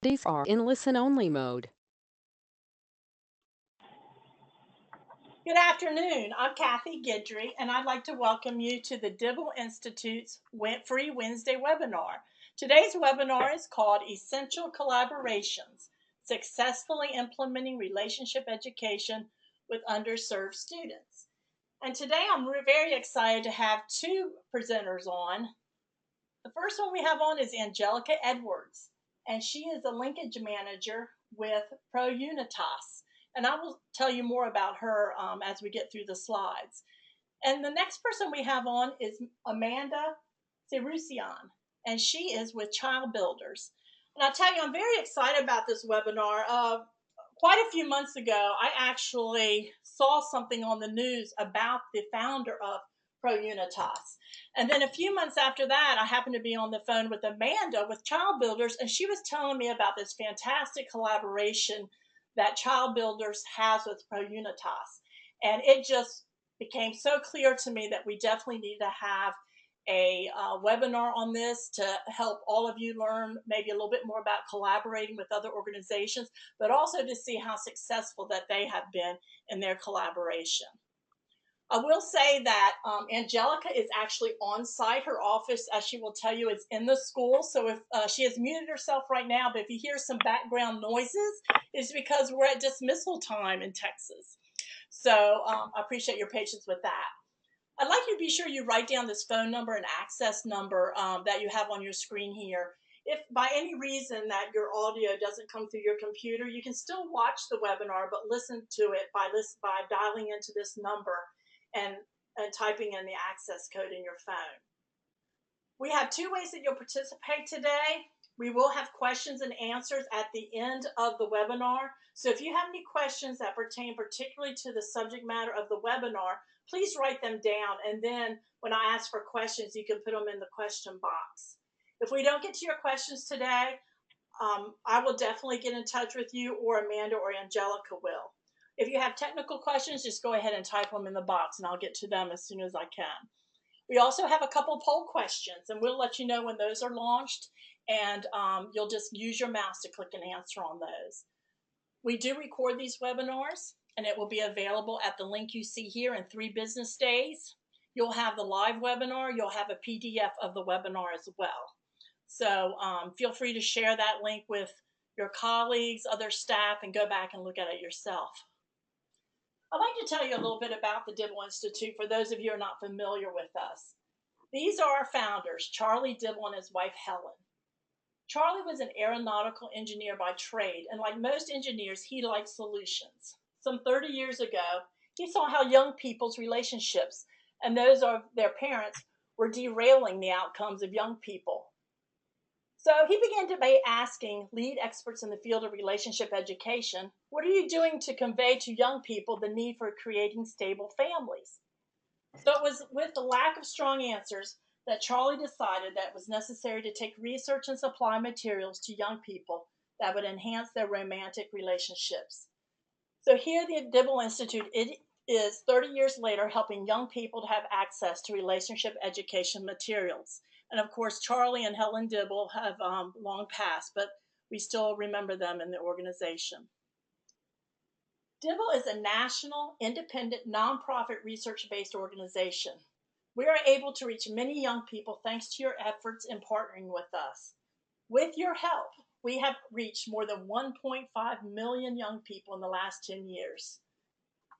These are in listen-only mode. Good afternoon. I'm Kathy Guidry, and I'd like to welcome you to the Dibble Institute's Free Wednesday webinar. Today's webinar is called Essential Collaborations, Successfully Implementing Relationship Education with Underserved Students. And today I'm very excited to have two presenters on. The first one we have on is Angelica Edwards, and she is a linkage manager with ProUnitas. And I will tell you more about her as we get through the slides. And the next person we have on is Amanda Serusian, and she is with ChildBuilders. And I'll tell you, I'm very excited about this webinar. Quite a few months ago, I actually saw something on the news about the founder of ProUnitas. And then a few months after that, I happened to be on the phone with Amanda with ChildBuilders, and she was telling me about this fantastic collaboration that ChildBuilders has with ProUnitas. And it just became so clear to me that we definitely need to have a webinar on this to help all of you learn maybe a little bit more about collaborating with other organizations, but also to see how successful that they have been in their collaboration. I will say that Angelica is actually on site. Her office, as she will tell you, is in the school. So if she has muted herself right now, but if you hear some background noises, it's because we're at dismissal time in Texas. So I appreciate your patience with that. I'd like you to be sure you write down this phone number and access number that you have on your screen here. If by any reason that your audio doesn't come through your computer, you can still watch the webinar, but listen to it by dialing into this number and typing in the access code in your phone. We have two ways that you'll participate today. We will have questions and answers at the end of the webinar. So if you have any questions that pertain particularly to the subject matter of the webinar, please write them down. And then when I ask for questions, you can put them in the question box. If we don't get to your questions today, I will definitely get in touch with you, or Amanda or Angelica will. If you have technical questions, just go ahead and type them in the box and I'll get to them as soon as I can. We also have a couple poll questions, and we'll let you know when those are launched, and you'll just use your mouse to click and answer on those. We do record these webinars, and it will be available at the link you see here in 3 business days. You'll have the live webinar. You'll have a PDF of the webinar as well. So feel free to share that link with your colleagues, other staff, and go back and look at it yourself. I'd like to tell you a little bit about the Dibble Institute for those of you who are not familiar with us. These are our founders, Charlie Dibble and his wife, Helen. Charlie was an aeronautical engineer by trade, and like most engineers, he liked solutions. Some 30 years ago, he saw how young people's relationships and those of their parents were derailing the outcomes of young people. So he began to asking lead experts in the field of relationship education, what are you doing to convey to young people the need for creating stable families? So it was with the lack of strong answers that Charlie decided that it was necessary to take research and supply materials to young people that would enhance their romantic relationships. So here the Dibble Institute, it is 30 years later helping young people to have access to relationship education materials. And of course, Charlie and Helen Dibble have long passed, but we still remember them in the organization. Dibble is a national, independent, nonprofit, research-based organization. We are able to reach many young people thanks to your efforts in partnering with us. With your help, we have reached more than 1.5 million young people in the last 10 years.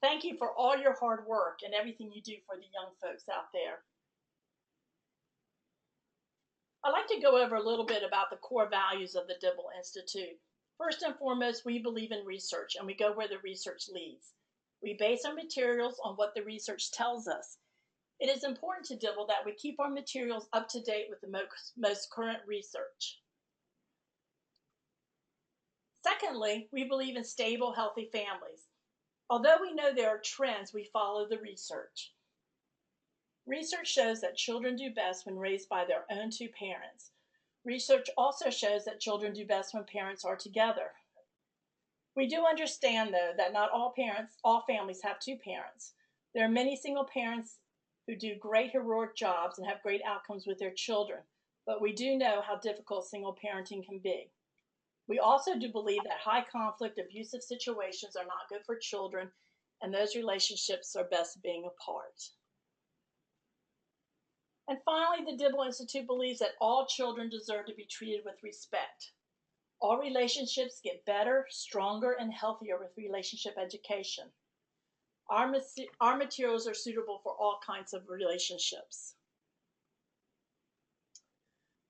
Thank you for all your hard work and everything you do for the young folks out there. I'd like to go over a little bit about the core values of the Dibble Institute. First and foremost, we believe in research, and we go where the research leads. We base our materials on what the research tells us. It is important to Dibble that we keep our materials up to date with the most current research. Secondly, we believe in stable, healthy families. Although we know there are trends, we follow the research. Research shows that children do best when raised by their own 2 parents. Research also shows that children do best when parents are together. We do understand, though, that not all families have 2 parents. There are many single parents who do great heroic jobs and have great outcomes with their children, but we do know how difficult single parenting can be. We also do believe that high conflict, abusive situations are not good for children, and those relationships are best being apart. And finally, the Dibble Institute believes that all children deserve to be treated with respect. All relationships get better, stronger, and healthier with relationship education. Our materials are suitable for all kinds of relationships.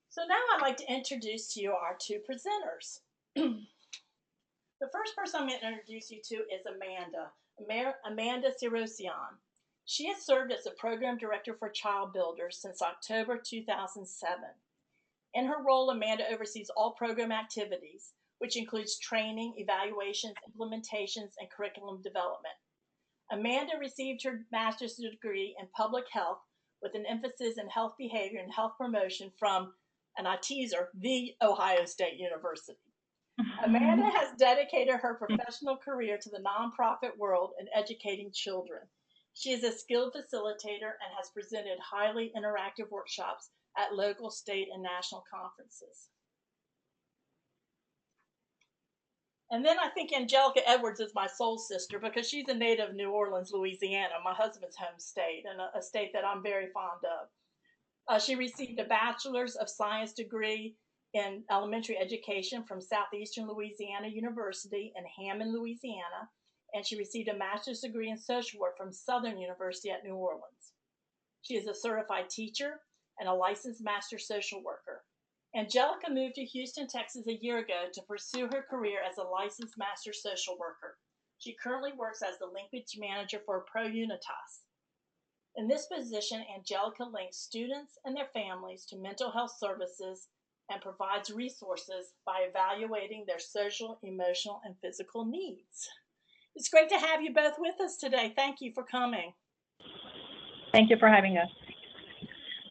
So now I'd like to introduce to you our two presenters. The first person I'm going to introduce you to is Amanda Sirosian. She has served as the program director for ChildBuilders since October 2007. In her role, Amanda oversees all program activities, which includes training, evaluations, implementations, and curriculum development. Amanda received her master's degree in public health with an emphasis in health behavior and health promotion from, and I tease her, The Ohio State University. Amanda has dedicated her professional career to the nonprofit world and educating children. She is a skilled facilitator and has presented highly interactive workshops at local, state, and national conferences. And then I think Angelica Edwards is my soul sister because she's a native of New Orleans, Louisiana, my husband's home state, and a state that I'm very fond of. She received a Bachelor's of Science degree in elementary education from Southeastern Louisiana University in Hammond, Louisiana, and she received a master's degree in social work from Southern University at New Orleans. She is a certified teacher and a licensed master social worker. Angelica moved to Houston, Texas a year ago to pursue her career as a licensed master social worker. She currently works as the linkage manager for ProUnitas. In this position, Angelica links students and their families to mental health services and provides resources by evaluating their social, emotional, and physical needs. It's great to have you both with us today. Thank you for coming. Thank you for having us.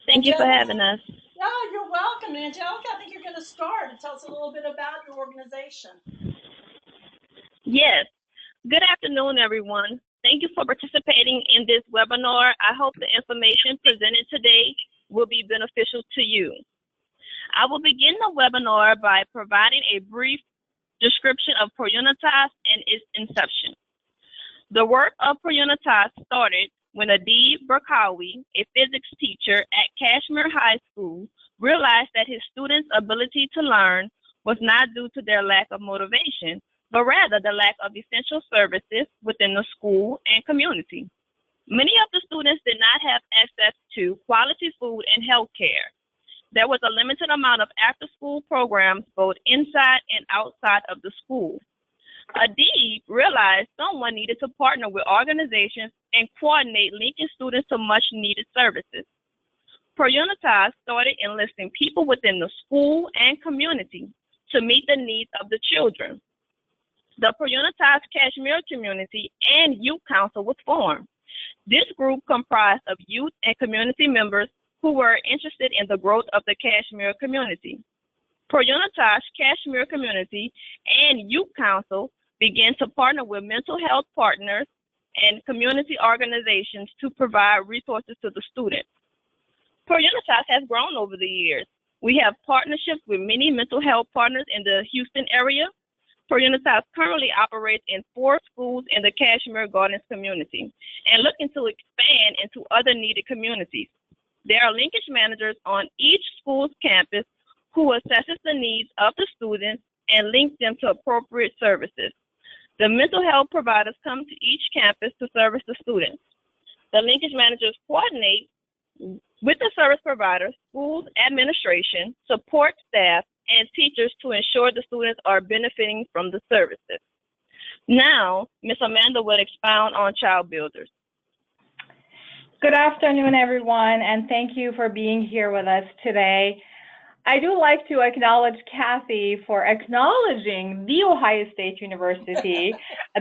Thank you for having us. Oh, you're welcome, Angelica. I think you're going to start and tell us a little bit about your organization. Yes. Good afternoon, everyone. Thank you for participating in this webinar. I hope the information presented today will be beneficial to you. I will begin the webinar by providing a brief description of ProUnitas and its inception. The work of ProUnitas started when Adib Burkawi, a physics teacher at Cashmere High School, realized that his students' ability to learn was not due to their lack of motivation, but rather the lack of essential services within the school and community. Many of the students did not have access to quality food and health care. There was a limited amount of after-school programs both inside and outside of the school. Adib realized someone needed to partner with organizations and coordinate linking students to much-needed services. ProUnitas started enlisting people within the school and community to meet the needs of the children. The ProUnitas Cashmere Community and Youth Council was formed. This group comprised of youth and community members who were interested in the growth of the Cashmere Community. ProUnitas Cashmere Community and Youth Council began to partner with mental health partners and community organizations to provide resources to the students. ProUnitas has grown over the years. We have partnerships with many mental health partners in the Houston area. ProUnitas currently operates in 4 schools in the Cashmere Gardens community and looking to expand into other needed communities. There are linkage managers on each school's campus who assesses the needs of the students and links them to appropriate services. The mental health providers come to each campus to service the students. The linkage managers coordinate with the service providers, schools administration, support staff, and teachers to ensure the students are benefiting from the services. Now, Ms. Amanda will expound on ChildBuilders. Good afternoon, everyone, and thank you for being here with us today. I do like to acknowledge Kathy for acknowledging the Ohio State University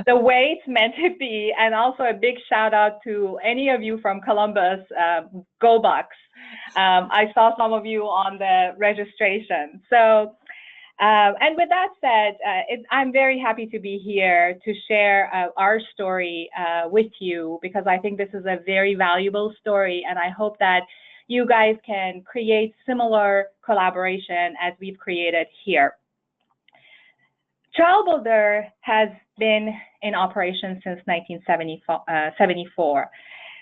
the way it's meant to be, and also a big shout out to any of you from Columbus. Go Bucks. I saw some of you on the registration. So, and with that said, I'm very happy to be here to share our story with you, because I think this is a very valuable story, and I hope that you guys can create similar collaboration as we've created here. ChildBuilder has been in operation since 1974.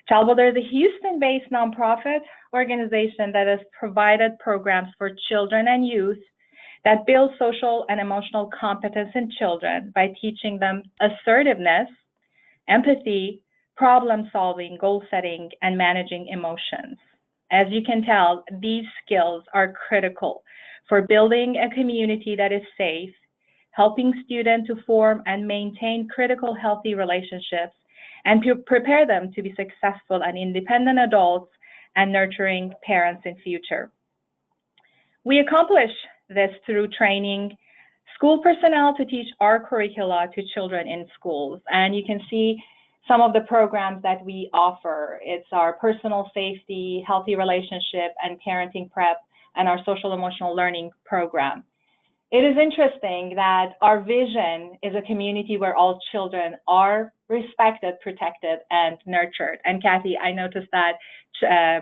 ChildBuilder is a Houston-based nonprofit organization that has provided programs for children and youth that build social and emotional competence in children by teaching them assertiveness, empathy, problem solving, goal setting, and managing emotions. As you can tell, these skills are critical for building a community that is safe, helping students to form and maintain critical healthy relationships, and to prepare them to be successful and independent adults and nurturing parents in future. We accomplish this through training school personnel to teach our curricula to children in schools. And you can see some of the programs that we offer. It's our personal safety, healthy relationship, and parenting prep, and our social emotional learning program. It is interesting that our vision is a community where all children are respected, protected, and nurtured. And Kathy, I noticed that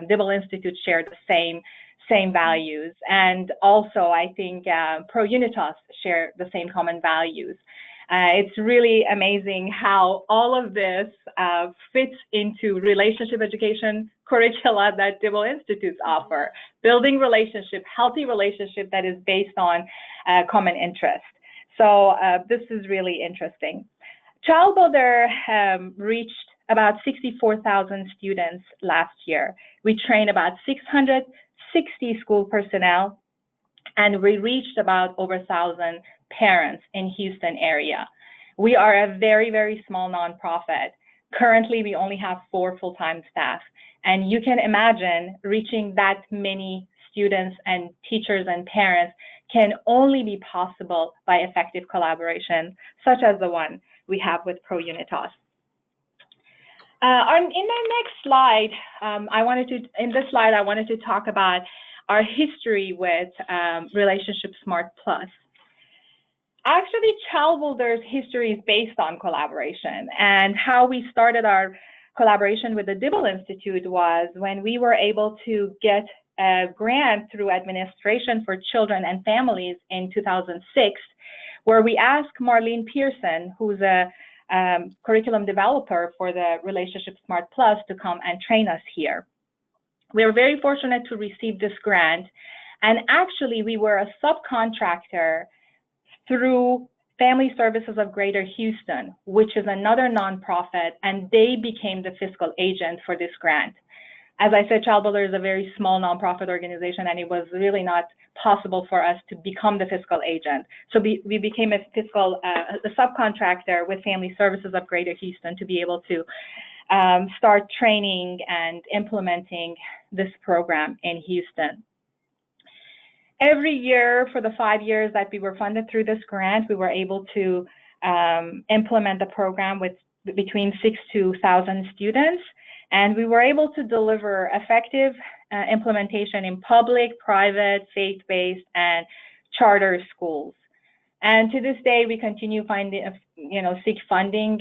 Dibble Institute shared the same values. And also, I think ProUnitas share the same common values. It's really amazing how all of this fits into relationship education curricula that Dibble Institutes offer, building relationship, healthy relationship that is based on common interest. So this is really interesting. ChildBuilder reached about 64,000 students last year. We trained about 660 school personnel, and we reached about over 1,000 parents in Houston area. We are a very, very small nonprofit. Currently, we only have 4 full-time staff. And you can imagine reaching that many students and teachers and parents can only be possible by effective collaboration, such as the one we have with ProUnitas. In the next slide, I wanted to talk about our history with Relationship Smart Plus. Actually, ChildBuilder's history is based on collaboration, and how we started our collaboration with the Dibble Institute was when we were able to get a grant through Administration for Children and Families in 2006, where we asked Marlene Pearson, who's a curriculum developer for the Relationship Smart Plus, to come and train us here. We were very fortunate to receive this grant, and actually we were a subcontractor through Family Services of Greater Houston, which is another nonprofit, and they became the fiscal agent for this grant. As I said, ChildBuilder is a very small nonprofit organization, and it was really not possible for us to become the fiscal agent. So we became a subcontractor with Family Services of Greater Houston to be able to start training and implementing this program in Houston. Every year for the 5 years that we were funded through this grant, we were able to implement the program with between 6,000 to 1,000 students, and we were able to deliver effective implementation in public, private, faith-based, and charter schools. And to this day, we continue seek funding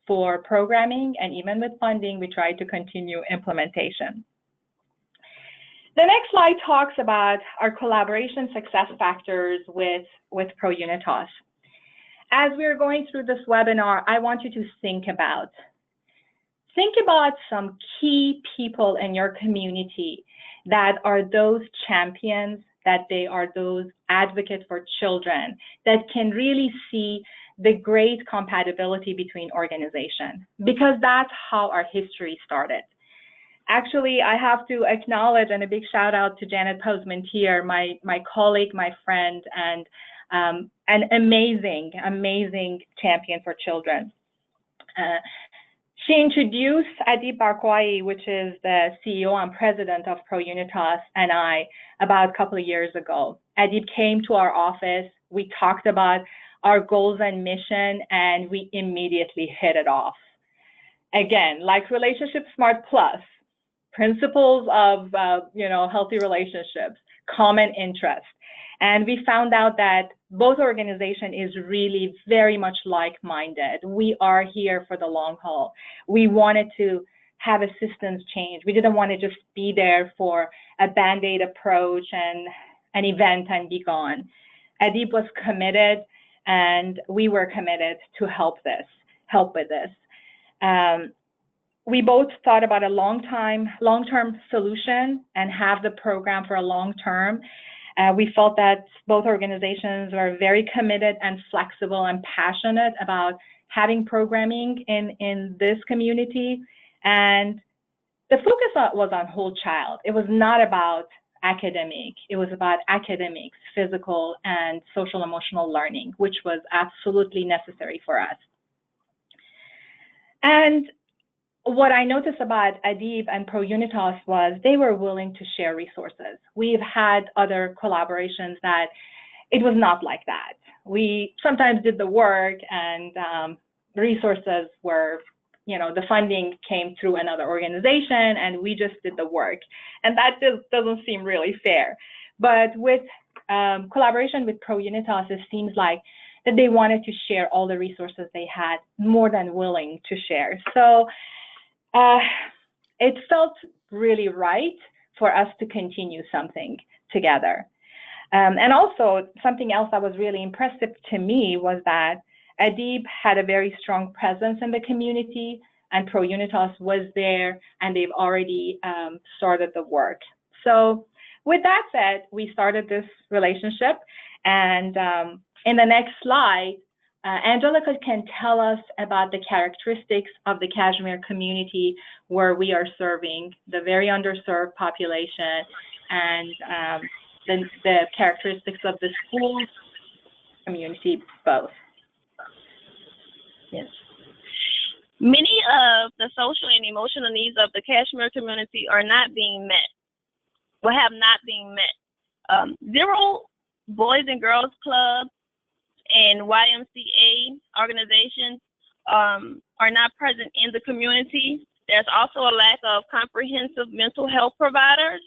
for programming, and even with funding, we try to continue implementation. The next slide talks about our collaboration success factors with ProUnitas. As we're going through this webinar, I want you to think about some key people in your community that are those champions, that they are those advocates for children, that can really see the great compatibility between organizations, because that's how our history started. Actually, I have to acknowledge, and a big shout out to Janet Posmentier, my colleague, my friend, and an amazing champion for children. She introduced Adib Barkwai, which is the CEO and president of ProUnitas, and I about a couple of years ago. Adib came to our office, we talked about our goals and mission, and we immediately hit it off. Again, like Relationship Smart Plus, principles of healthy relationships, common interest. And we found out that both organizations is really very much like-minded. We are here for the long haul. We wanted to have a systems change. We didn't want to just be there for a Band-Aid approach and an event and be gone. Adib was committed and we were committed to help with this. We both thought about a long-term solution and have the program for a long term. We felt that both organizations were very committed and flexible and passionate about having programming in this community. And the focus was on whole child. It was not about academic. It was about academics, physical, and social emotional learning, which was absolutely necessary for us. And what I noticed about Dibble and ProUnitas was they were willing to share resources. We've had other collaborations that it was not like that. We sometimes did the work and resources were, the funding came through another organization and we just did the work. And that just doesn't seem really fair. But with collaboration with ProUnitas, it seems like that they wanted to share all the resources they had, more than willing to share. So it felt really right for us to continue something together. And also something else that was really impressive to me was that Dibble had a very strong presence in the community and ProUnitas was there and they've already started the work. So with that said, we started this relationship, and in the next slide, Angelica can tell us about the characteristics of the Cashmere community where we are serving the very underserved population and the characteristics of the school community both. Yes. Many of the social and emotional needs of the Cashmere community are not being met, or have not been met. 0 Boys and Girls Clubs and YMCA organizations are not present in the community. There's also a lack of comprehensive mental health providers.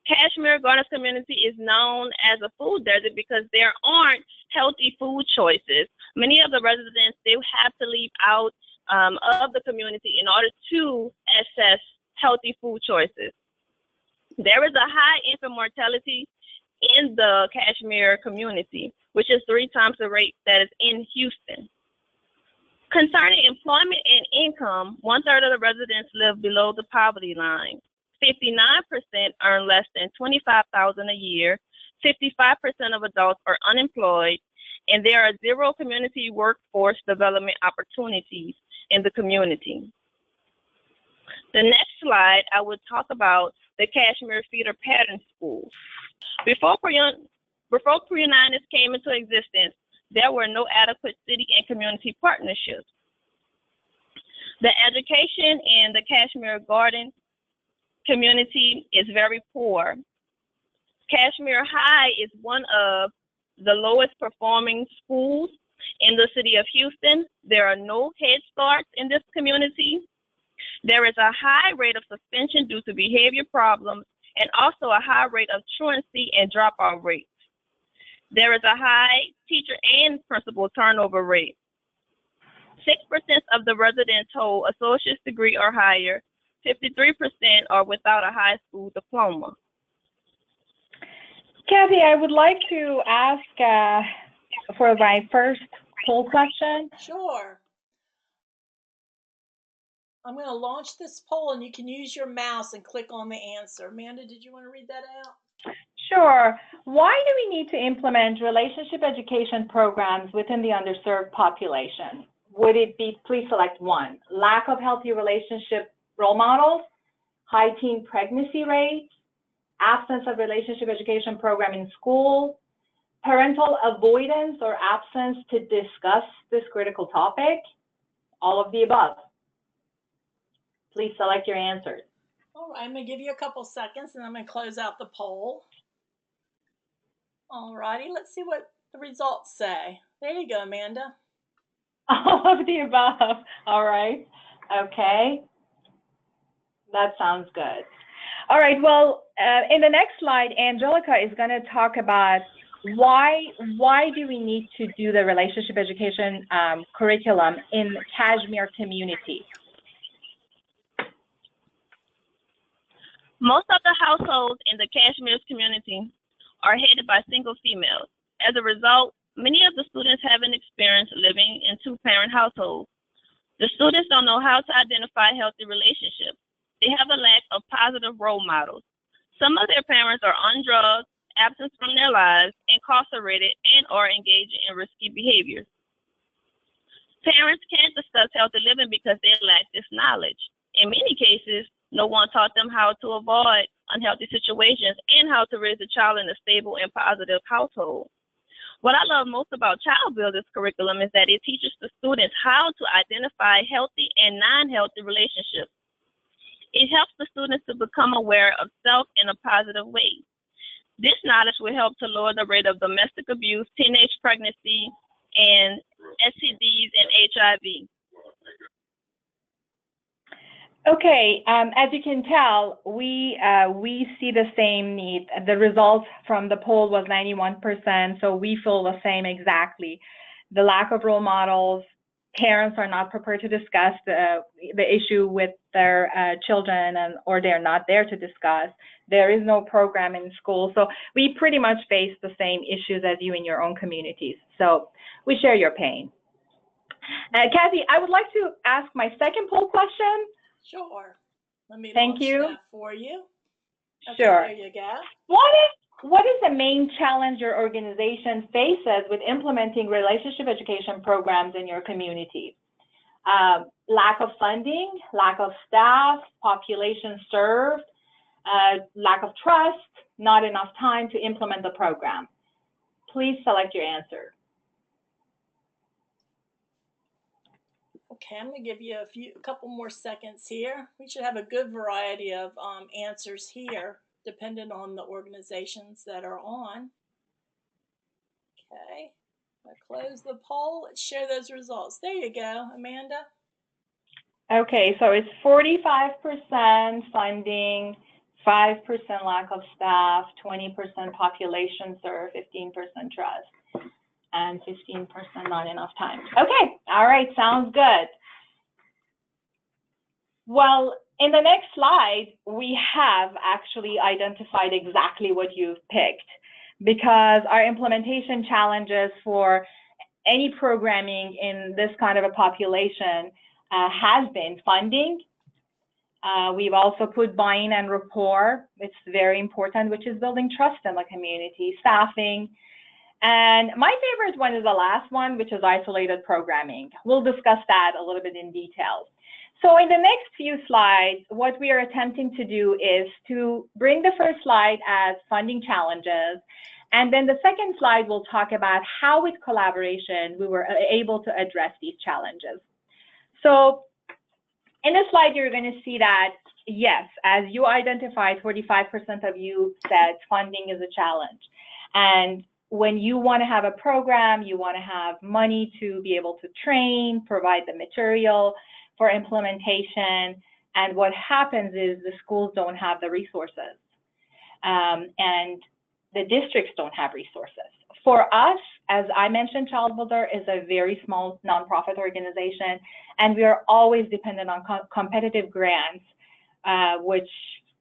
Kashmir community is known as a food desert because there aren't healthy food choices. Many of the residents, they have to leave out of the community in order to access healthy food choices. There is a high infant mortality in the Kashmir community, which is 3 times the rate that is in Houston. Concerning employment and income, 1/3 of the residents live below the poverty line. 59% earn less than $25,000 a year. 55% of adults are unemployed, and there are 0 community workforce development opportunities in the community. The next slide, I would talk about the Cashmere feeder pattern schools. Before ProUnitas came into existence, there were no adequate city and community partnerships. The education in the Cashmere Garden community is very poor. Cashmere High is one of the lowest performing schools in the city of Houston. There are no Head Starts in this community. There is a high rate of suspension due to behavior problems and also a high rate of truancy and dropout rates. There is a high teacher and principal turnover rate. 6% of the residents hold associate's degree or higher. 53% are without a high school diploma. Kathy, I would like to ask for my first poll question. Sure. I'm going to launch this poll and you can use your mouse and click on the answer. Amanda, did you want to read that out? Sure. Why do we need to implement relationship education programs within the underserved population? Would it be, please select 1, lack of healthy relationship role models, high teen pregnancy rates, absence of relationship education program in school, parental avoidance or absence to discuss this critical topic, all of the above. Please select your answers. All right, I'm going to give you a couple seconds and I'm going to close out the poll. All righty, let's see what the results say. There you go, Amanda. All of the above. All right. Okay. That sounds good. All right. Well, in the next slide, Angelica is going to talk about why do we need to do the relationship education curriculum in Cashmere community. Most of the households in the Cashmere community are headed by single females. As a result, Many of the students haven't experienced living in two-parent households. The students don't know how to identify healthy relationships. They have a lack of positive role models. Some of their parents are on drugs, absent from their lives, incarcerated, and or engaging in risky behaviors. Parents can't discuss healthy living because they lack this knowledge. In many cases, no one taught them how to avoid unhealthy situations and how to raise a child in a stable and positive household. What I love most about ChildBuilders curriculum is that it teaches the students how to identify healthy and non-healthy relationships. It helps the students to become aware of self in a positive way. This knowledge will help to lower the rate of domestic abuse, teenage pregnancy, and STDs and HIV. Okay, as you can tell, we see the same need. The results from the poll was 91%, so we feel the same exactly. The lack of role models, parents are not prepared to discuss the issue with their children, or they're not there to discuss. There is no program in school, so we pretty much face the same issues as you in your own communities. So we share your pain. Kathy, I would like to ask my second poll question. Sure. Let me Thank launch you. that for you. Okay, Sure. there you go. What is the main challenge your organization faces with implementing relationship education programs in your community? Lack of funding, lack of staff, population served, lack of trust, not enough time to implement the program. Please select your answer. Okay, I'm going to give you a couple more seconds here. We should have a good variety of answers here, depending on the organizations that are on. Okay, I close the poll. Let's share those results. There you go, Amanda. Okay, so it's 45% funding, 5% lack of staff, 20% population served, 15% trust, and 15% not enough time. Okay, all right, sounds good. Well, in the next slide, we have actually identified exactly what you've picked, because our implementation challenges for any programming in this kind of a population has been funding. We've also put buy-in and rapport. It's very important, which is building trust in the community, staffing. And my favorite one is the last one, which is isolated programming. We'll discuss that a little bit in detail. So in the next few slides, what we are attempting to do is to bring the first slide as funding challenges. And then the second slide will talk about how with collaboration we were able to address these challenges. So in this slide, you're going to see that, yes, as you identified, 45% of you said funding is a challenge. And when you want to have a program, you want to have money to be able to train, provide the material for implementation. And what happens is the schools don't have the resources. And the districts don't have resources. For us, as I mentioned, ChildBuilder is a very small nonprofit organization, and we are always dependent on competitive grants, which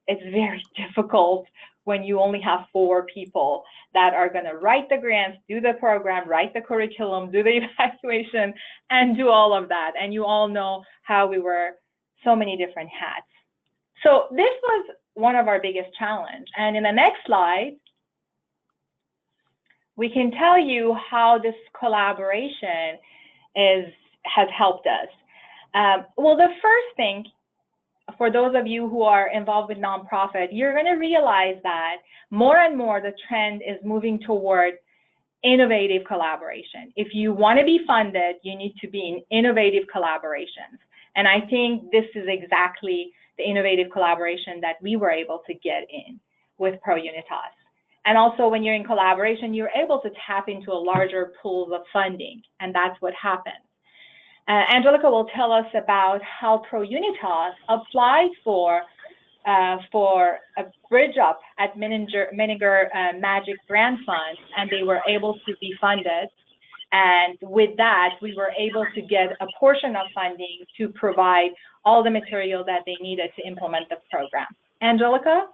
is very difficult when you only have 4 people that are going to write the grants, do the program, write the curriculum, do the evaluation, and do all of that. And you all know how we wear so many different hats. So this was one of our biggest challenge. And in the next slide, we can tell you how this collaboration has helped us. Well, the first thing, for those of you who are involved with nonprofit, you're going to realize that more and more the trend is moving toward innovative collaboration. If you want to be funded, you need to be in innovative collaborations. And I think this is exactly the innovative collaboration that we were able to get in with ProUnitas. And also when you're in collaboration, you're able to tap into a larger pool of funding, and that's what happened. Angelica will tell us about how ProUnitas applied for a bridge up at Miniger Magic Grant Fund, and they were able to be funded. And with that, we were able to get a portion of funding to provide all the material that they needed to implement the program. Angelica?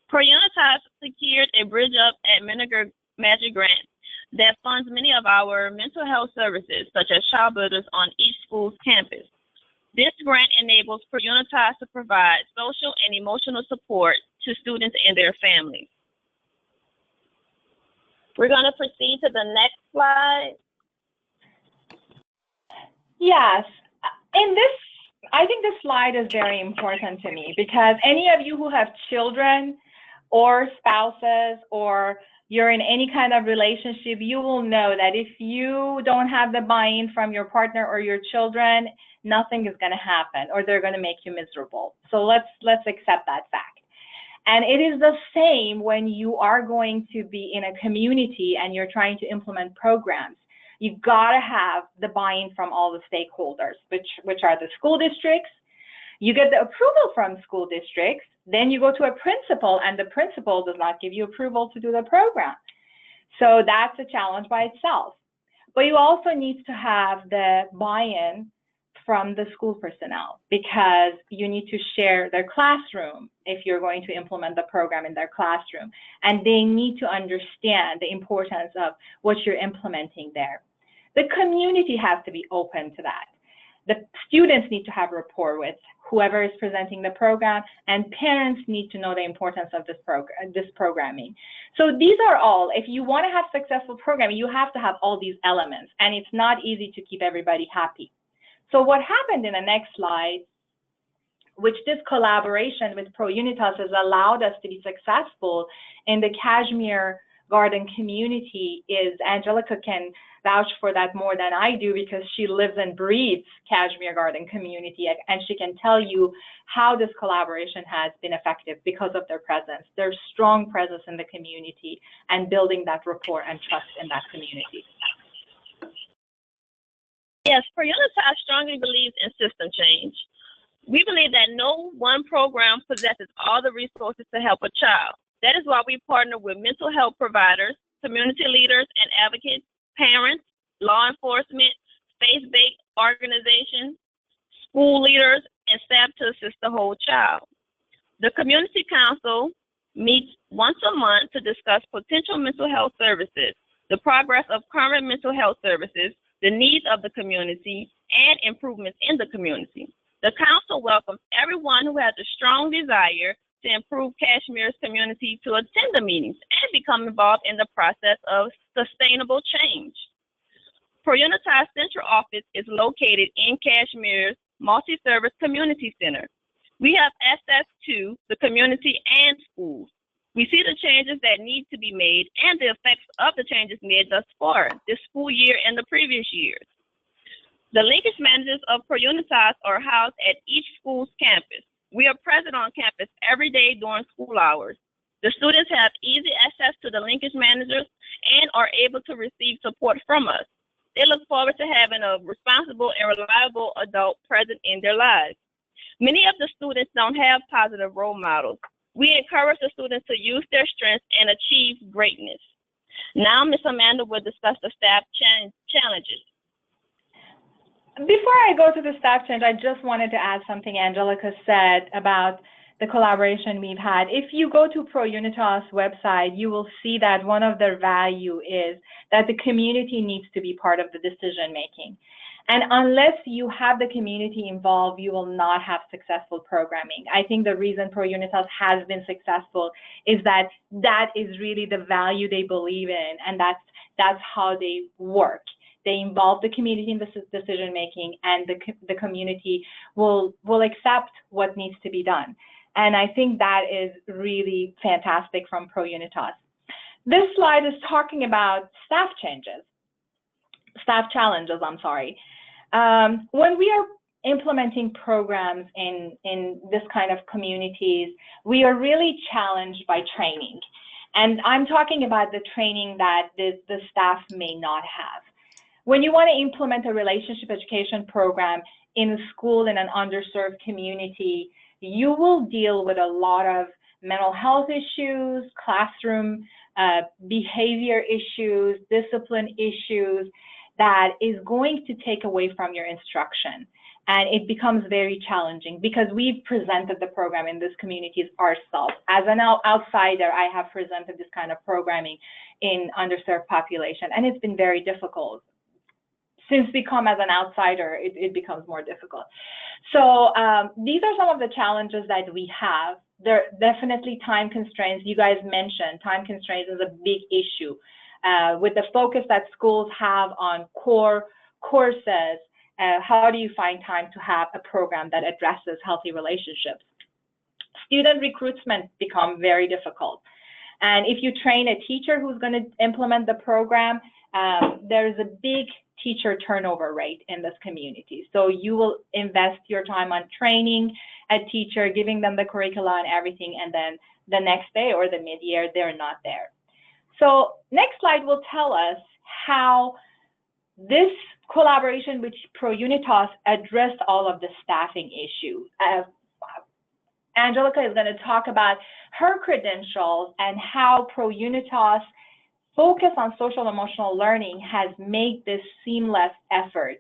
ProUnitas secured a bridge up at Miniger Magic Grant that funds many of our mental health services, such as ChildBuilders on each school's campus. This grant enables ProUnitas to provide social and emotional support to students and their families. We're going to proceed to the next slide. Yes, I think this slide is very important to me because any of you who have children or spouses or you're in any kind of relationship, you will know that if you don't have the buy-in from your partner or your children, nothing is going to happen or they're going to make you miserable. So let's accept that fact. And it is the same when you are going to be in a community and you're trying to implement programs. You gotta have the buy-in from all the stakeholders, which are the school districts. You get the approval from school districts, then you go to a principal and the principal does not give you approval to do the program. So that's a challenge by itself. But you also need to have the buy-in from the school personnel because you need to share their classroom if you're going to implement the program in their classroom. And they need to understand the importance of what you're implementing there. The community has to be open to that. The students need to have rapport with whoever is presenting the program, and parents need to know the importance of this programming. So these are all, if you want to have successful programming, you have to have all these elements, and it's not easy to keep everybody happy. So what happened in the next slide, which this collaboration with ProUnitas has allowed us to be successful in the Cashmere Garden community is, Angelica can vouch for that more than I do because she lives and breathes Cashmere Garden community, and she can tell you how this collaboration has been effective because of their presence, their strong presence in the community and building that rapport and trust in that community. Yes, ProUnitas strongly believes in system change. We believe that no one program possesses all the resources to help a child. That is why we partner with mental health providers, community leaders and advocates, parents, law enforcement, faith-based organizations, school leaders, and staff to assist the whole child. The Community Council meets once a month to discuss potential mental health services, the progress of current mental health services, the needs of the community, and improvements in the community. The council welcomes everyone who has a strong desire to improve Kashmir's community to attend the meetings and become involved in the process of sustainable change. ProUnitas Central Office is located in Kashmir's multi-service community center. We have access to the community and schools. We see the changes that need to be made and the effects of the changes made thus far this school year and the previous years. The linkage managers of ProUnitas are housed at each school's campus. We are present on campus every day during school hours. The students have easy access to the linkage managers and are able to receive support from us. They look forward to having a responsible and reliable adult present in their lives. Many of the students don't have positive role models. We encourage the students to use their strengths and achieve greatness. Now, Ms. Amanda will discuss the staff challenges. Before I go to the staff change, I just wanted to add something Angelica said about the collaboration we've had. If you go to ProUnitas website, you will see that one of their value is that the community needs to be part of the decision making. And unless you have the community involved, you will not have successful programming. I think the reason ProUnitas has been successful is that that is really the value they believe in, and that's how they work. They involve the community in the decision making, and the community will accept what needs to be done. And I think that is really fantastic from ProUnitas. This slide is talking about staff challenges, I'm sorry. When we are implementing programs in this kind of communities, we are really challenged by training. And I'm talking about the training that the staff may not have. When you want to implement a relationship education program in a school in an underserved community, you will deal with a lot of mental health issues, classroom behavior issues, discipline issues that is going to take away from your instruction. And it becomes very challenging because we've presented the program in these communities ourselves. As an outsider, I have presented this kind of programming in underserved population, and it's been very difficult. Since we come as an outsider, it becomes more difficult. So these are some of the challenges that we have. There are definitely time constraints. You guys mentioned time constraints is a big issue. With the focus that schools have on core courses, how do you find time to have a program that addresses healthy relationships? Student recruitment become very difficult. And if you train a teacher who's going to implement the program, there's a big teacher turnover rate in this community. So you will invest your time on training a teacher, giving them the curricula and everything, and then the next day or the mid-year, they're not there. So next slide will tell us how this collaboration with ProUnitas addressed all of the staffing issues. Angelica is going to talk about her credentials and how ProUnitas focus on social emotional learning has made this seamless effort,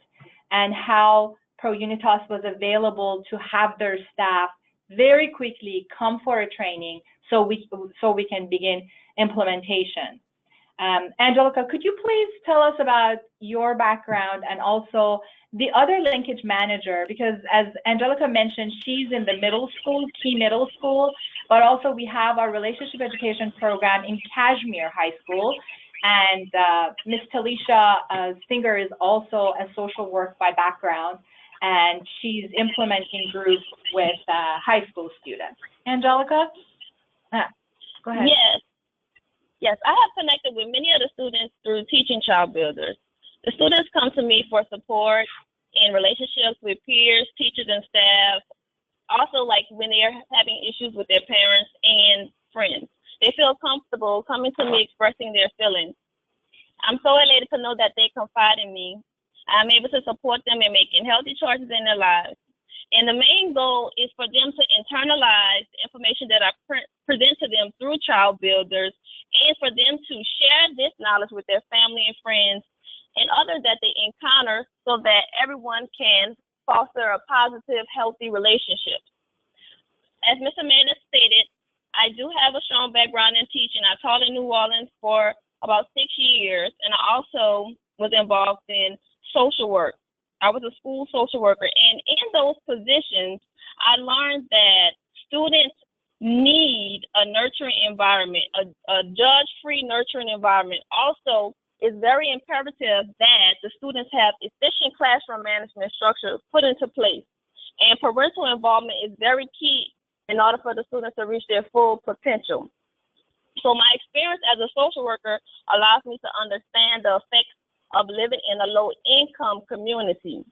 and how ProUnitas was available to have their staff very quickly come for a training so we can begin implementation. Angelica, could you please tell us about your background and also the other linkage manager, because as Angelica mentioned, she's in the middle school, Key Middle School, but also we have our relationship education program in Kashmir High School. And Ms. Talisha Singer is also a social work by background, and she's implementing groups with high school students. Angelica, go ahead. Yes, I have connected with many of the students through teaching Child Builders. The students come to me for support in relationships with peers, teachers, and staff. Also, like when they're having issues with their parents and friends. They feel comfortable coming to me expressing their feelings. I'm so elated to know that they confide in me. I'm able to support them in making healthy choices in their lives. And the main goal is for them to internalize the information that I present to them through Child Builders, and for them to share this knowledge with their family and friends and others that they encounter so that everyone can foster a positive, healthy relationship. As Ms. Amanda stated, I do have a strong background in teaching. I taught in New Orleans for about 6 years, and I also was involved in social work. I was a school social worker, and in those positions, I learned that students need a nurturing environment, a judge-free nurturing environment. Also, it's very imperative that the students have efficient classroom management structure put into place. And parental involvement is very key in order for the students to reach their full potential. So my experience as a social worker allows me to understand the effects of living in a low-income community.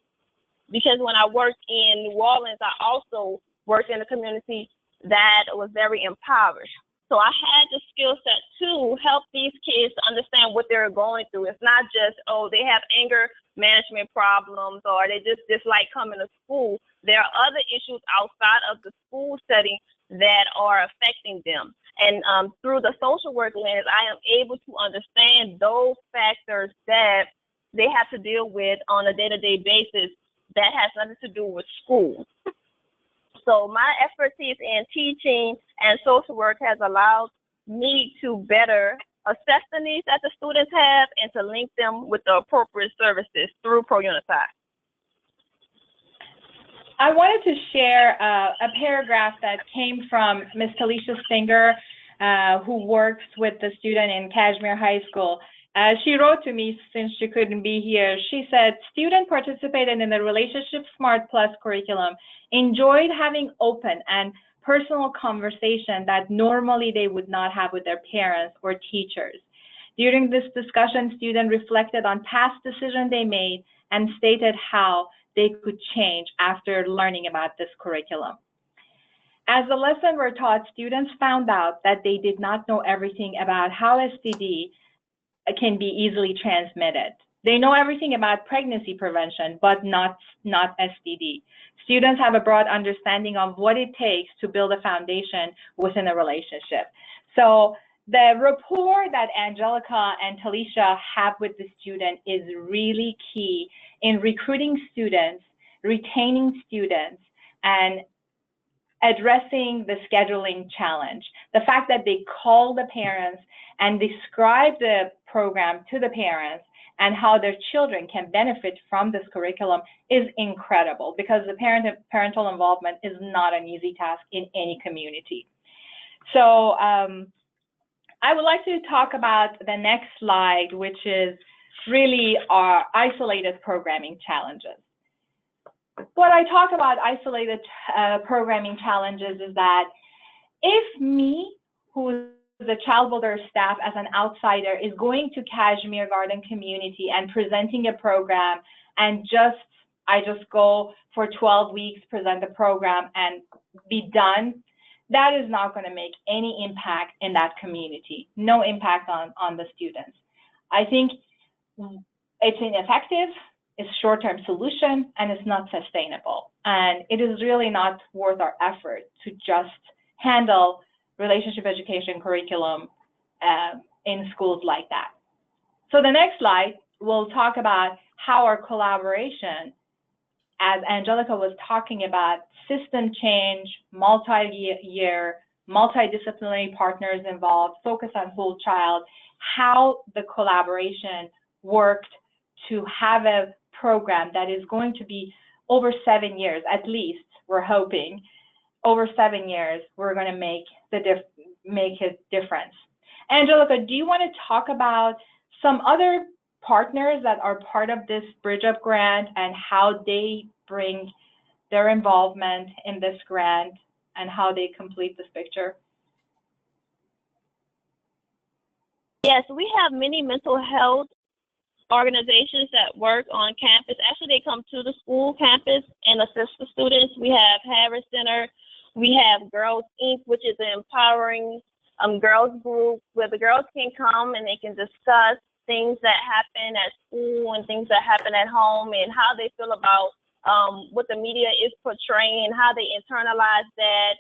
Because when I worked in New Orleans, I also worked in a community that was very impoverished. So I had the skill set to help these kids to understand what they're going through. It's not just, oh, they have anger management problems or they just dislike coming to school. There are other issues outside of the school setting that are affecting them. And through the social work lens, I am able to understand those factors that they have to deal with on a day-to-day basis that has nothing to do with school. So my expertise in teaching and social work has allowed me to better assess the needs that the students have and to link them with the appropriate services through ProUnitas. I wanted to share a paragraph that came from Ms. Talisha Singer, who works with the student in Kashmir High School. She wrote to me since she couldn't be here. She said, student participated in the Relationship Smart Plus curriculum, enjoyed having open and personal conversation that normally they would not have with their parents or teachers. During this discussion, students reflected on past decisions they made and stated how they could change after learning about this curriculum. As the lesson were taught, students found out that they did not know everything about how STD can be easily transmitted. They know everything about pregnancy prevention, but not STD. Students have a broad understanding of what it takes to build a foundation within a relationship. So the rapport that Angelica and Talisha have with the student is really key in recruiting students retaining students, and addressing the scheduling challenge. The fact that they call the parents and describe the program to the parents and how their children can benefit from this curriculum is incredible, because the parental involvement is not an easy task in any community. So I would like to talk about the next slide, which is really our isolated programming challenges. What I talk about isolated programming challenges is that if me, who is the ChildBuilders staff as an outsider, is going to Cashmere Garden Community and presenting a program, and I just go for 12 weeks, present the program, and be done, that is not going to make any impact in that community, no impact on the students. I think it's ineffective, it's a short-term solution, and it's not sustainable. And it is really not worth our effort to just handle relationship education curriculum in schools like that. So the next slide, we'll talk about how our collaboration, as Angelica was talking about, system change, multi-year, multidisciplinary partners involved, focus on whole child, how the collaboration worked to have a program that is going to be over 7 years, at least, we're hoping, over 7 years, we're going to make a difference. Angelica, do you want to talk about some other partners that are part of this Bridge Up grant and how they bring their involvement in this grant and how they complete this picture? Yes, we have many mental health organizations that work on campus. Actually, they come to the school campus and assist the students. We have Harris Center. We have Girls Inc., which is an empowering girls group where the girls can come and they can discuss things that happen at school and things that happen at home and how they feel about what the media is portraying, how they internalize that,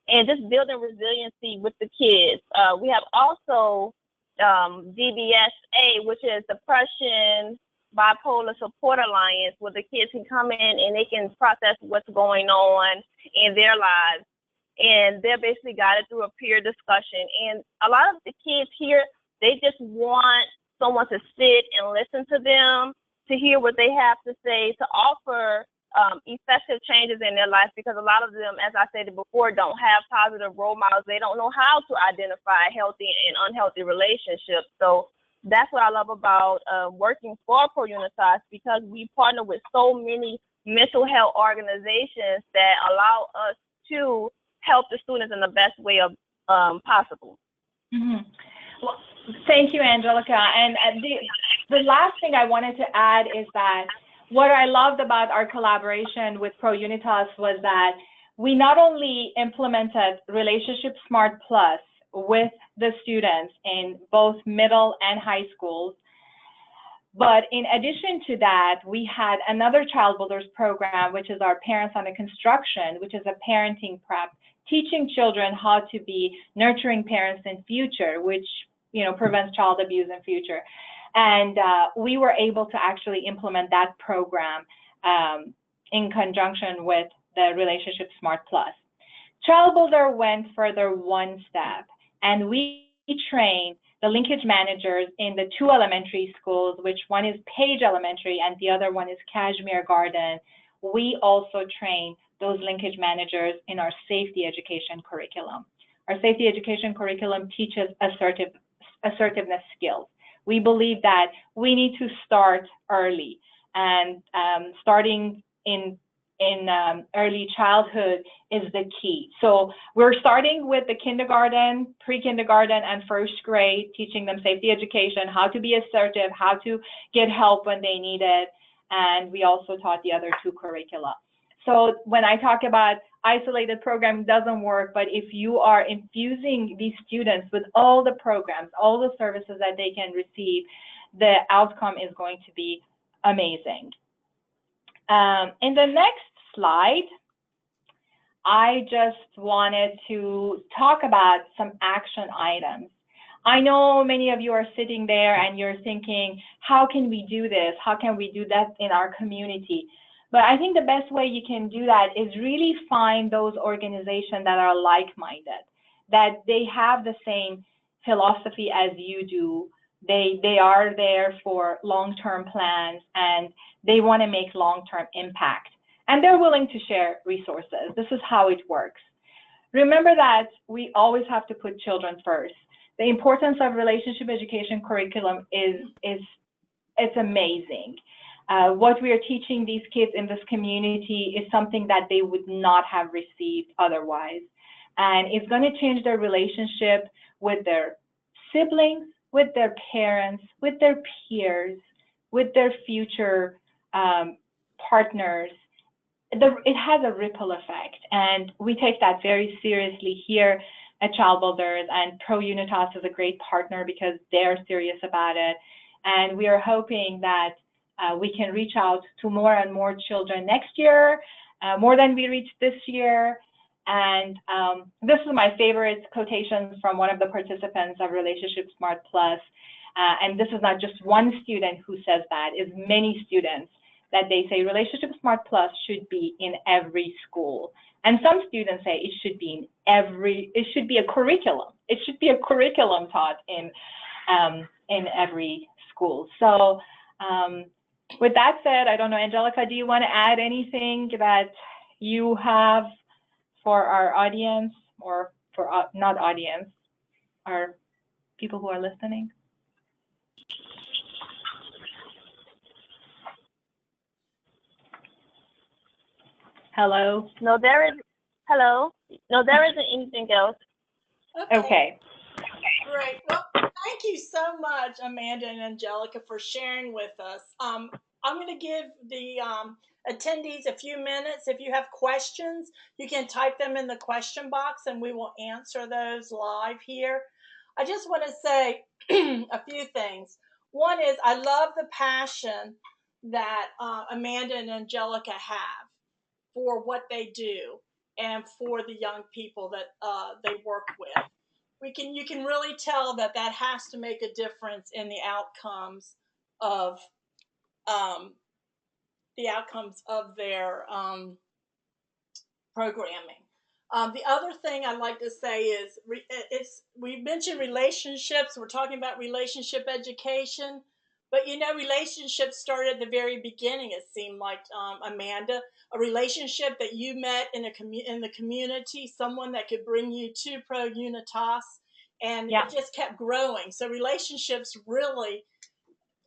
and just building resiliency with the kids. We have also DBSA, which is Depression Bipolar Support Alliance, where the kids can come in and they can process what's going on in their lives. And they're basically guided through a peer discussion. And a lot of the kids here, they just want someone to sit and listen to them, to hear what they have to say, to offer effective changes in their life, because a lot of them, as I said before, don't have positive role models. They don't know how to identify healthy and unhealthy relationships. So that's what I love about working for ProUnitas, because we partner with so many mental health organizations that allow us to help the students in the best way of possible. Mm-hmm. Well, thank you, Angelica. And the last thing I wanted to add is that what I loved about our collaboration with ProUnitas was that we not only implemented Relationship Smart Plus with the students in both middle and high schools, but in addition to that, we had another ChildBuilders program, which is our Parents Under Construction, which is a parenting prep, teaching children how to be nurturing parents in future, which prevents child abuse in future. And we were able to actually implement that program in conjunction with the Relationship Smart Plus. ChildBuilder went further one step, and we trained the linkage managers in the 2 elementary schools, which one is Page Elementary and the other one is Cashmere Garden. We also train those linkage managers in our safety education curriculum. Our safety education curriculum teaches assertiveness skills. We believe that we need to start early, and starting in early childhood is the key. So we're starting with the kindergarten, pre-kindergarten, and first grade, teaching them safety education, how to be assertive, how to get help when they need it, and we also taught the other 2 curricula. So when I talk about isolated program doesn't work, but if you are infusing these students with all the programs, all the services that they can receive, the outcome is going to be amazing. In the next slide, I just wanted to talk about some action items. I know many of you are sitting there and you're thinking, how can we do this? How can we do that in our community? But I think the best way you can do that is really find those organizations that are like-minded, that they have the same philosophy as you do. They are there for long-term plans, and they want to make long-term impact. And they're willing to share resources. This is how it works. Remember that we always have to put children first. The importance of relationship education curriculum is it's amazing. What we are teaching these kids in this community is something that they would not have received otherwise. And it's going to change their relationship with their siblings, with their parents, with their peers, with their future partners. It has a ripple effect, and we take that very seriously here at ChildBuilders, and ProUnitas is a great partner because they're serious about it. And we are hoping that we can reach out to more and more children next year, more than we reached this year. And this is my favorite quotation from one of the participants of Relationship Smart Plus. And this is not just one student who says that, it's many students that they say Relationship Smart Plus should be in every school. And some students say it should be it should be a curriculum. It should be a curriculum taught in every school. So with that said, I don't know, Angelica, do you want to add anything that you have for our audience, or for not audience, our people who are listening? Hello? No, there is. Hello? No, there isn't anything else. Okay. Great. Well, thank you so much, Amanda and Angelica, for sharing with us. I'm going to give the attendees a few minutes. If you have questions, you can type them in the question box and we will answer those live here. I just want to say a few things. One is I love the passion that Amanda and Angelica have for what they do and for the young people that they work with. You can really tell that has to make a difference in the outcomes of their programming. The other thing I'd like to say is we mentioned relationships. We're talking about relationship education, but relationships started at the very beginning. It seemed like, Amanda, a relationship that you met in the community, someone that could bring you to ProUnitas, and It just kept growing. So relationships really,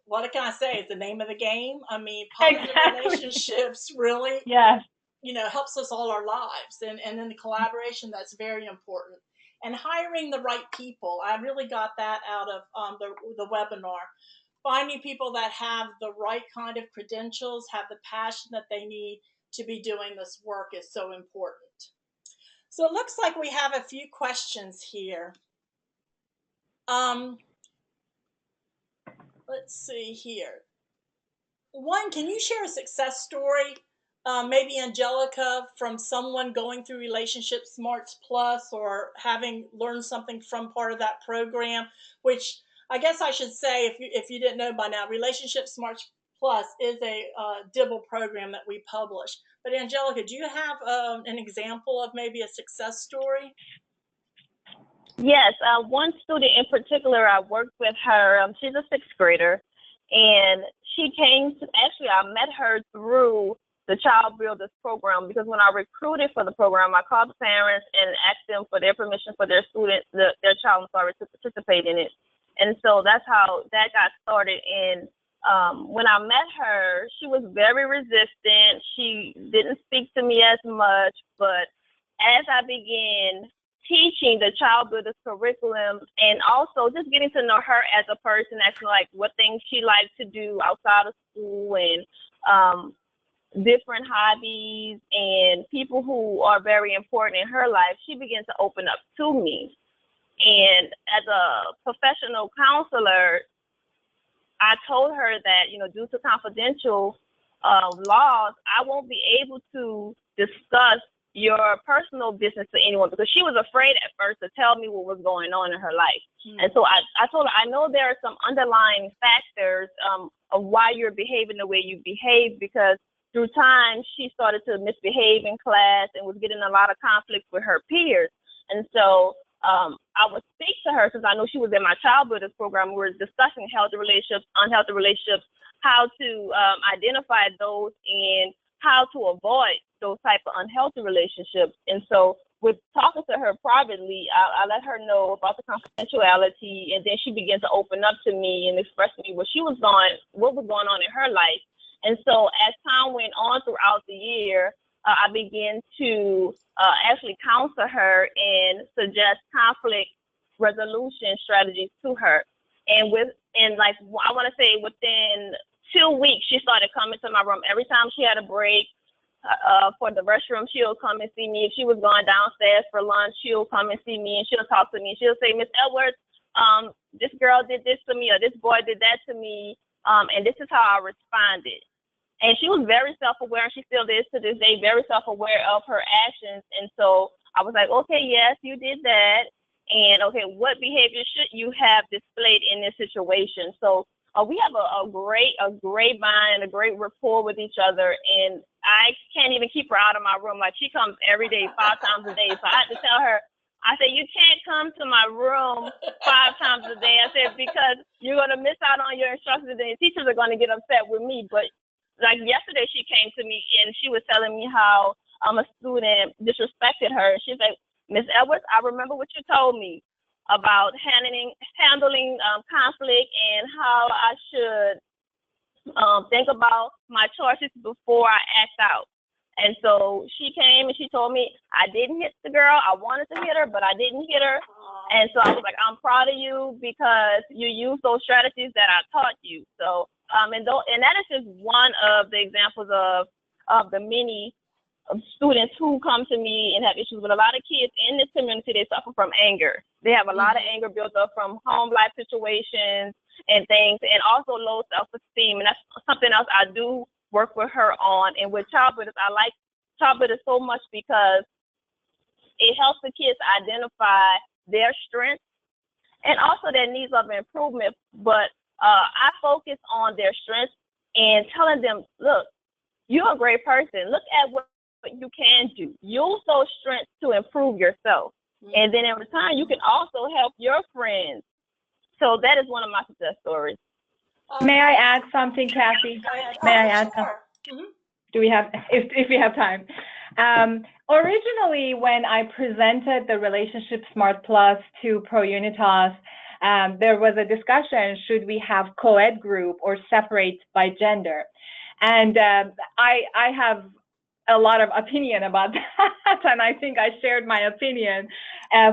what can I say, is the name of the game. I mean, positive relationships really, helps us all our lives, and in the collaboration, that's very important. And hiring the right people, I really got that out of the webinar. Finding people that have the right kind of credentials, have the passion that they need to be doing this work is so important. So it looks like we have a few questions here. Let's see here. One, can you share a success story, maybe Angelica, from someone going through Relationship Smarts Plus or having learned something from part of that program, which I guess I should say, if you didn't know by now, Relationship Smarts Plus is a Dibble program that we publish. But Angelica, do you have an example of maybe a success story? Yes, one student in particular, I worked with her. She's a sixth grader, and she came to, actually, I met her through the ChildBuilders program, because when I recruited for the program, I called the parents and asked them for their permission for their student, their child, to participate in it. And so that's how that got started. And when I met her, she was very resistant. She didn't speak to me as much, but as I began teaching the ChildBuilders curriculum and also just getting to know her as a person, actually, like what things she liked to do outside of school, and different hobbies and people who are very important in her life, she began to open up to me. And as a professional counselor, I told her that, due to confidential laws, I won't be able to discuss your personal business to anyone, because she was afraid at first to tell me what was going on in her life. Mm-hmm. And so I told her, I know there are some underlying factors of why you're behaving the way you behave, because through time, she started to misbehave in class and was getting a lot of conflict with her peers. And so I would speak to her, since I know she was in my ChildBuilders program. We were discussing healthy relationships, unhealthy relationships, how to identify those and how to avoid those type of unhealthy relationships. And so with talking to her privately, I let her know about the confidentiality, and then she began to open up to me and express to me what was going on in her life. And so as time went on throughout the year, I began to actually counsel her and suggest conflict resolution strategies to her. And I want to say within 2 weeks, she started coming to my room. Every time she had a break for the restroom, she'll come and see me. If she was going downstairs for lunch, she'll come and see me and she'll talk to me. She'll say, Miss Edwards, this girl did this to me, or this boy did that to me, and this is how I responded. And she was very self-aware, and she still is to this day, very self-aware of her actions. And so I was like, okay, yes, you did that. And okay, what behavior should you have displayed in this situation? So we have a great bond and a great rapport with each other. And I can't even keep her out of my room. Like, she comes every day, 5 times a day. So I had to tell her, I said, you can't come to my room 5 times a day. I said, because you're going to miss out on your instructions, and the teachers are going to get upset with me. But like yesterday, she came to me and she was telling me how a student disrespected her. She's like, Miss Edwards, I remember what you told me about handling conflict and how I should think about my choices before I act out. And so she came and she told me, I didn't hit the girl. I wanted to hit her, but I didn't hit her. And so I was like, I'm proud of you because you used those strategies that I taught you. So and that is just one of the examples of the many students who come to me and have issues with. A lot of kids in this community, they suffer from anger. They have a lot of anger built up from home life situations and things, and also low self-esteem. And that's something else I do work with her on. And with ChildBuilders, I like ChildBuilders so much because it helps the kids identify their strengths and also their needs of improvement. But I focus on their strengths and telling them, look, you're a great person. Look at what you can do. Use those strengths to improve yourself. And then in return, you can also help your friends. So that is one of my success stories. May I add something, Kathy? May I add something? Do we have, if we have time? Originally, when I presented the Relationship Smart Plus to ProUnitas, there was a discussion, should we have co-ed group or separate by gender? And I have a lot of opinion about that, and I think I shared my opinion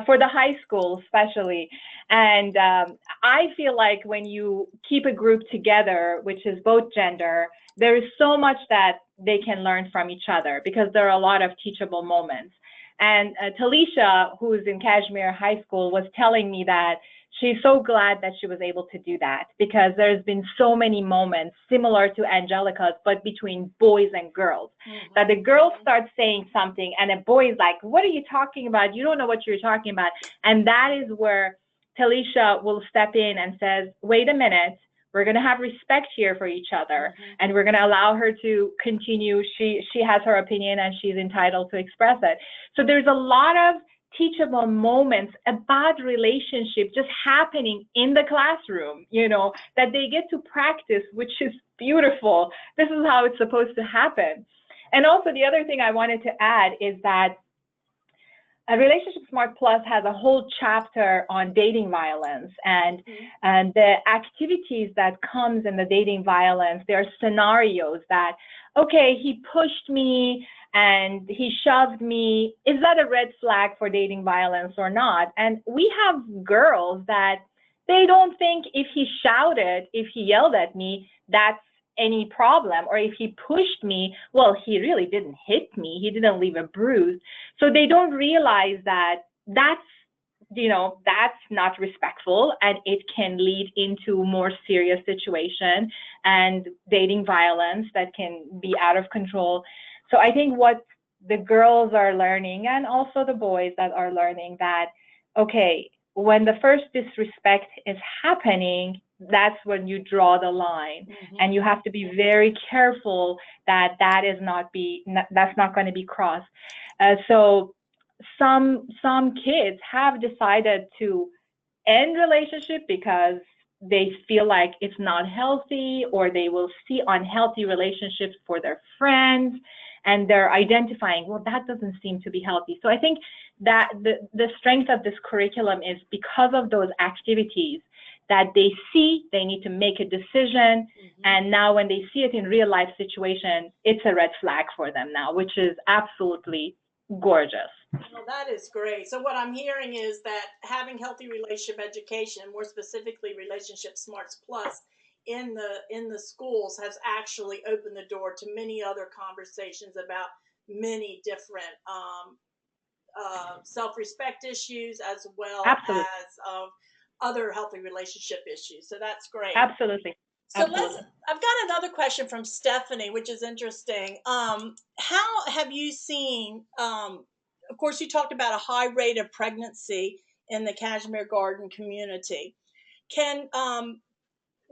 for the high school especially. And I feel like when you keep a group together, which is both gender, there is so much that they can learn from each other because there are a lot of teachable moments. And Talisha, who's in Kashmir High School, was telling me that she's so glad that she was able to do that because there's been so many moments similar to Angelica's, but between boys and girls, that the girls start saying something and a boy is like, what are you talking about? You don't know what you're talking about. And that is where Talisha will step in and says, wait a minute, we're going to have respect here for each other, and we're going to allow her to continue. She has her opinion and she's entitled to express it. So there's a lot of teachable moments about relationship just happening in the classroom, you know, that they get to practice, which is beautiful. This is how it's supposed to happen. And also the other thing I wanted to add is that Relationship Smart Plus has a whole chapter on dating violence and the activities that comes in the dating violence. There are scenarios that, okay, he pushed me and he shoved me. Is that a red flag for dating violence or not? And we have girls that they don't think if he shouted, if he yelled at me, that's any problem, or if he pushed me, well, he really didn't hit me, he didn't leave a bruise. So they don't realize that that's, you know, that's not respectful, and it can lead into more serious situation and dating violence that can be out of control. So I think what the girls are learning, and also the boys that are learning, that okay, when the first disrespect is happening, that's when you draw the line. And you have to be very careful that that's not going to be crossed. So some kids have decided to end relationship because they feel like it's not healthy, or they will see unhealthy relationships for their friends, and they're identifying, well, that doesn't seem to be healthy. So I think that the strength of this curriculum is because of those activities that they see, they need to make a decision. And now when they see it in real life situation, it's a red flag for them now, which is absolutely gorgeous. Well, that is great. So what I'm hearing is that having healthy relationship education, more specifically Relationship Smarts Plus, in the schools has actually opened the door to many other conversations about many different self-respect issues, as well Absolutely. as other healthy relationship issues. So that's great. Absolutely. So I've got another question from Stephanie, which is interesting. How have you seen, of course, you talked about a high rate of pregnancy in the Kashmir Garden community.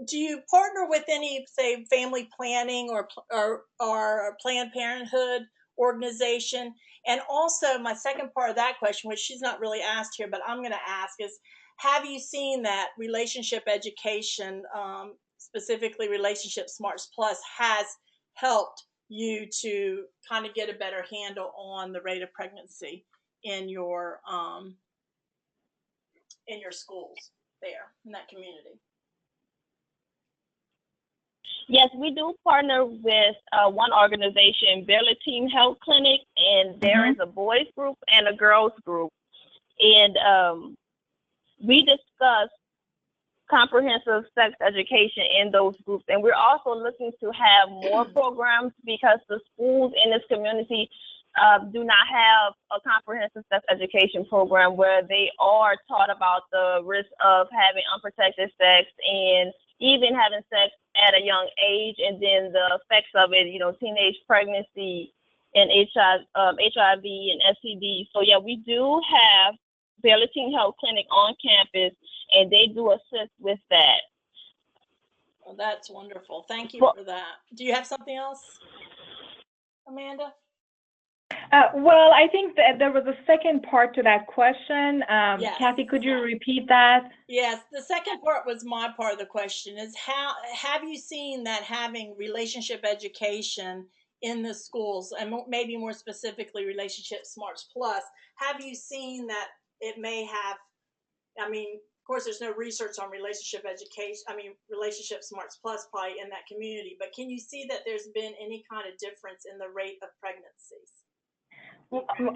Do you partner with any, say, family planning or Planned Parenthood organization? And also, my second part of that question, which she's not really asked here, but I'm going to ask, is have you seen that relationship education, specifically Relationship Smarts Plus, has helped you to kind of get a better handle on the rate of pregnancy in your schools there in that community? Yes, we do partner with one organization, Barely Teen Health Clinic, and there is a boys group and a girls group. And we discuss comprehensive sex education in those groups. And we're also looking to have more programs, because the schools in this community do not have a comprehensive sex education program where they are taught about the risk of having unprotected sex and even having sex at a young age, and then the effects of it, teenage pregnancy and HIV and STD. So yeah, we do have Barely Teen Health Clinic on campus, and they do assist with that. Well, that's wonderful. Thank you for that. Do you have something else, Amanda? Well, I think that there was a second part to that question. Yes. Kathy, could you repeat that? Yes, the second part was my part of the question, is how have you seen that having relationship education in the schools, and maybe more specifically Relationship Smarts Plus, have you seen that it may have, of course, there's no research on relationship education, Relationship Smarts Plus probably in that community, but can you see that there's been any kind of difference in the rate of pregnancies?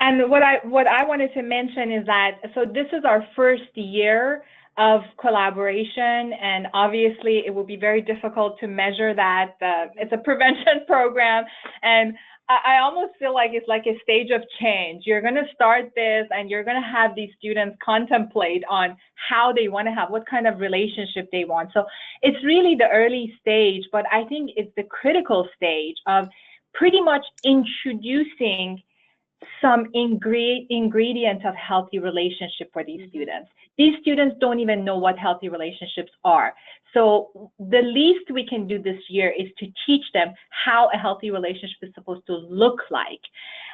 And what I wanted to mention is that, so this is our first year of collaboration, and obviously it will be very difficult to measure that. It's a prevention program, and I almost feel like it's like a stage of change. You're going to start this, and you're going to have these students contemplate on how they want to have, what kind of relationship they want. So it's really the early stage, but I think it's the critical stage of pretty much introducing some ingredient of healthy relationship for these students. These students don't even know what healthy relationships are. So the least we can do this year is to teach them how a healthy relationship is supposed to look like.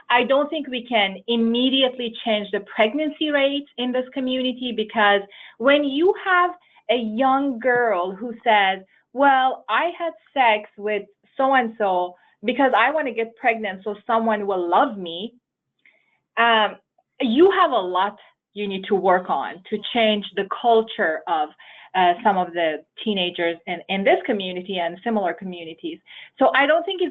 I don't think we can immediately change the pregnancy rates in this community, because when you have a young girl who says, well, I had sex with so-and-so because I want to get pregnant so someone will love me, you have a lot you need to work on to change the culture of some of the teenagers in this community and similar communities. So I don't think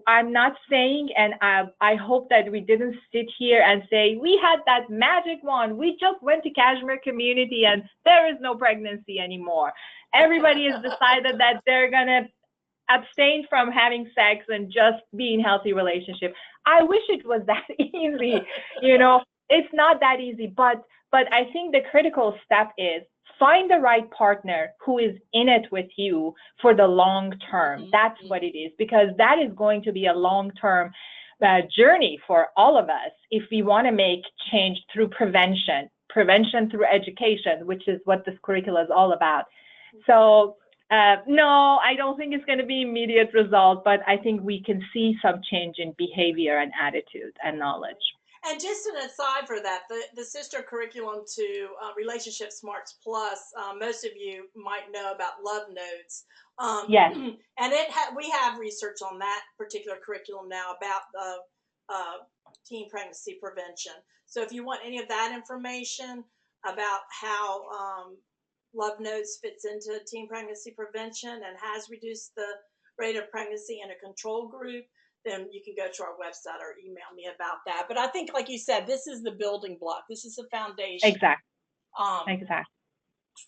I'm not saying, and I hope that we didn't sit here and say, we had that magic wand, we just went to Cashmere Community and there is no pregnancy anymore. Everybody has decided that they're going to abstain from having sex and just be in healthy relationship. I wish it was that easy. It's not that easy, but I think the critical step is find the right partner who is in it with you for the long term. That's what it is, because that is going to be a long-term journey for all of us if we want to make change through prevention through education, which is what this curricula is all about. So No, I don't think it's going to be immediate result, but I think we can see some change in behavior and attitude and knowledge. And just an aside for that, the sister curriculum to Relationship Smarts Plus, most of you might know about Love Notes. Yes. And we have research on that particular curriculum now about teen pregnancy prevention. So if you want any of that information about how Love Notes fits into teen pregnancy prevention and has reduced the rate of pregnancy in a control group, then you can go to our website or email me about that. But I think, like you said, this is the building block. This is the foundation. Exactly. Exactly.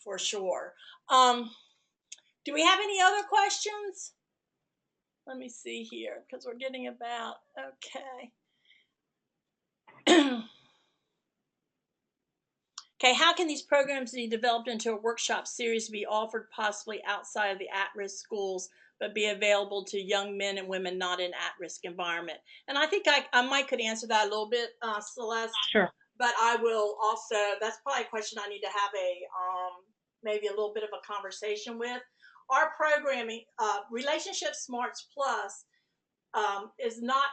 For sure. Do we have any other questions? Let me see here, because we're getting about, okay. Okay, how can these programs be developed into a workshop series be offered possibly outside of the at-risk schools, but be available to young men and women not in at-risk environment? And I think I might could answer that a little bit, Celeste. Sure. But I will also, that's probably a question I need to have maybe a little bit of a conversation with. Our programming, Relationship Smarts Plus, is not,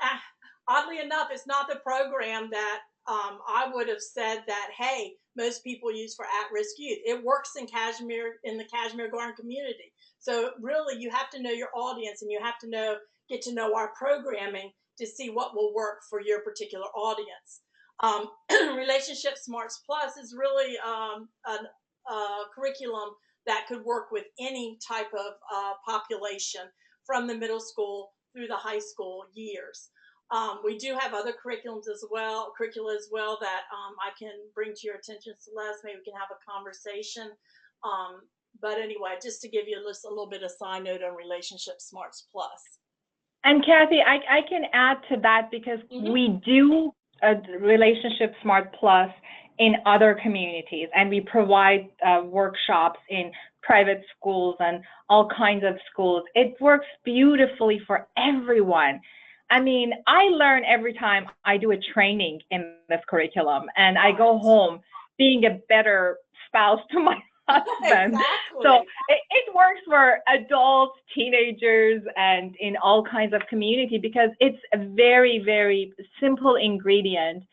oddly enough, it's not the program that I would have said that, hey, most people use for at-risk youth. It works in the Cashmere Community. So really, you have to know your audience, and you have to get to know our programming to see what will work for your particular audience. Relationship Smarts Plus is really a curriculum that could work with any type of population from the middle school through the high school years. We do have other curricula as well that I can bring to your attention, Celeste. Maybe we can have a conversation. But anyway, just to give you a little bit of side note on Relationship Smarts Plus. And Kathy, I can add to that because we do a Relationship Smart Plus in other communities, and we provide workshops in private schools and all kinds of schools. It works beautifully for everyone. I mean, I learn every time I do a training in this curriculum, and I go home being a better spouse to my husband. Exactly. So it works for adults, teenagers, and in all kinds of community because it's a very, very simple ingredient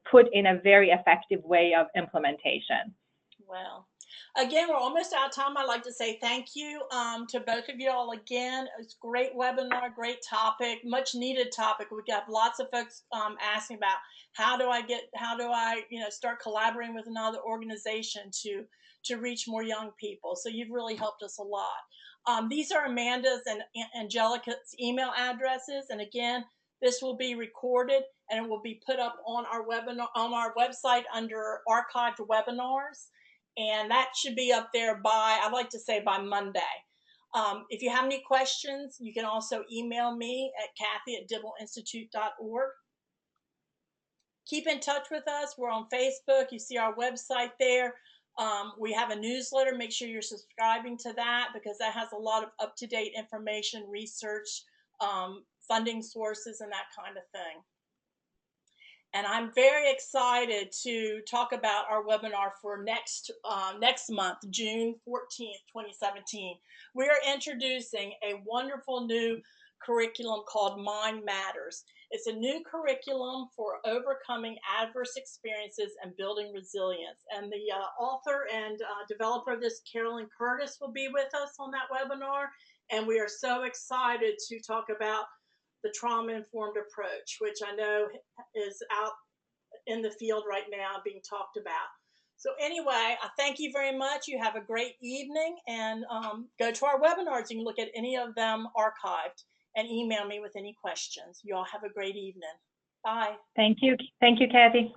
put in a very effective way of implementation. Well, again, we're almost out of time. I'd like to say thank you to both of you all again. It's a great webinar, great topic, much needed topic. We got lots of folks asking about how do I start collaborating with another organization to reach more young people. So you've really helped us a lot. These are Amanda's and Angelica's email addresses, and again, this will be recorded and it will be put up on our webinar on our website under archived webinars. And that should be up there I'd like to say by Monday. If you have any questions, you can also email me at Kathy@DibbleInstitute.org. Keep in touch with us. We're on Facebook. You see our website there. We have a newsletter. Make sure you're subscribing to that because that has a lot of up-to-date information, research, funding sources, and that kind of thing. And I'm very excited to talk about our webinar for next month, June 14th, 2017. We are introducing a wonderful new curriculum called Mind Matters. It's a new curriculum for overcoming adverse experiences and building resilience. And the author and developer of this, Carolyn Curtis, will be with us on that webinar. And we are so excited to talk about the trauma-informed approach, which I know is out in the field right now being talked about. So anyway, I thank you very much. You have a great evening, and go to our webinars. You can look at any of them archived and email me with any questions. You all have a great evening. Bye. Thank you. Thank you, Kathy.